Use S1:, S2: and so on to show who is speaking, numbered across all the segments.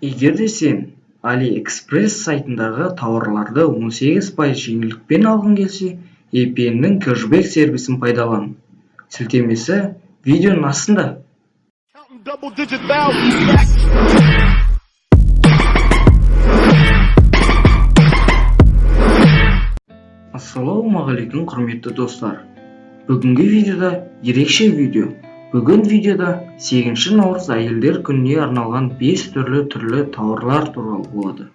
S1: Егер де сен AliExpress сайтындағы тауарларды 18% жеңілдікпен алғың келсе, VPN-нің кэшбэк сервисін пайдалан. Сілтемесі видеоның астында. Ассалаумағалейкум құрметті достар. Бүгінгі видеода ерекше видео. Бүгін видеода 8 наурыз әйелдер күніне арналған 5 түрлі тауарлар туралы болады.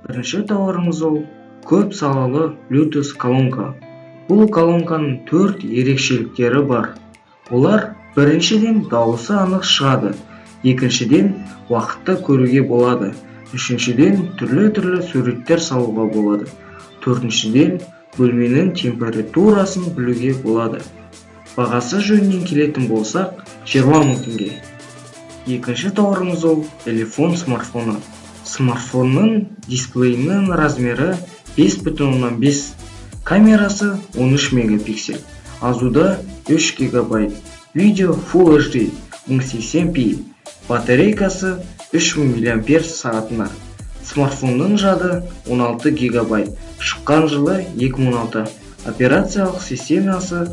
S1: Бірінші тауарымыз ол көп салалы Bluetooth колонка. Бұл колонканың 4 ерекшеліктері бар. Олар біріншіден дауысы анық шығады, екіншіден уақытта көруге болады, үшіншіден түрлі суреттер салуға болады, төртіншіден бөлменің температурасын білуге болады. Бағасы жөнінен келетін болсақ, 20 мың теңге. Екінші тауарымыз ол телефон смартфоны. Смартфонның дисплейінің размері 5,5, камерасы 13 мегапиксель, азуда 3 гигабайт, видео Full HD 1080p, батарейкасы 3000 мАч. Смартфонның жады 16 гигабайт, шыққан жылы 2016, операциялық системасы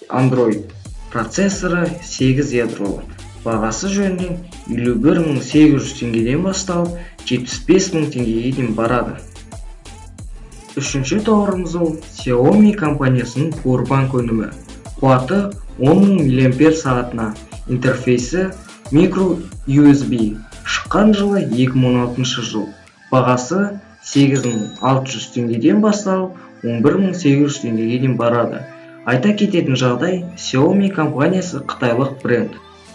S1: Android, процессоры 8 ядролы. Бағасы жөнінен 51.800 теңгеден басталып 75.000 теңгеге дейін барады. Үшінші тауарымыз ол Xiaomi компаниясының Powerbank өнімі. Қуаты 10.000 мАч, интерфейсі micro USB, шыққан жылы 2016 жыл. Бағасы 8600 теңгеден басталып 11800 теңгеге дейін барады. Айта кететін жағдай, Xiaomi компаниясы қытайлық бренд.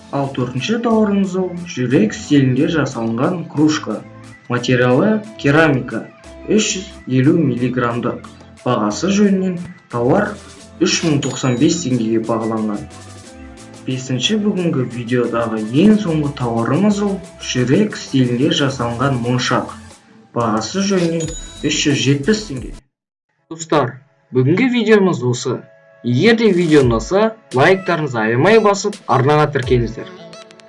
S1: Ал төртінші тауарымыз ол жүрек стилінде жасалынған кружка. Материалы керамика, 350 миллиграмдық. Бағасы жөнінен тауар 3095 теңгеге бағаланған. Бесінші бүгінгі видеодағы ең соңғы тауарымыз ол жүрек стилінде жасалынған моншақ. Бағасы жөнінен 370 теңге. Достар, бүгінгі видеомыз осы. Егер де видео ұнаса, лайктарыңызды аямай басып, арнаға тіркеліңіздер.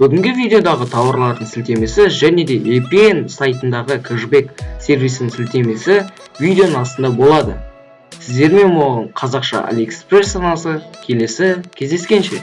S1: Бүгінгі видеодағы тауарлардың сілтемесі және де VPN сайтындағы кэшбэк сервисінің сілтемесі видеоның астында болады. Сіздермен болған қазақша AliExpress арнасы, келесі кездескенше.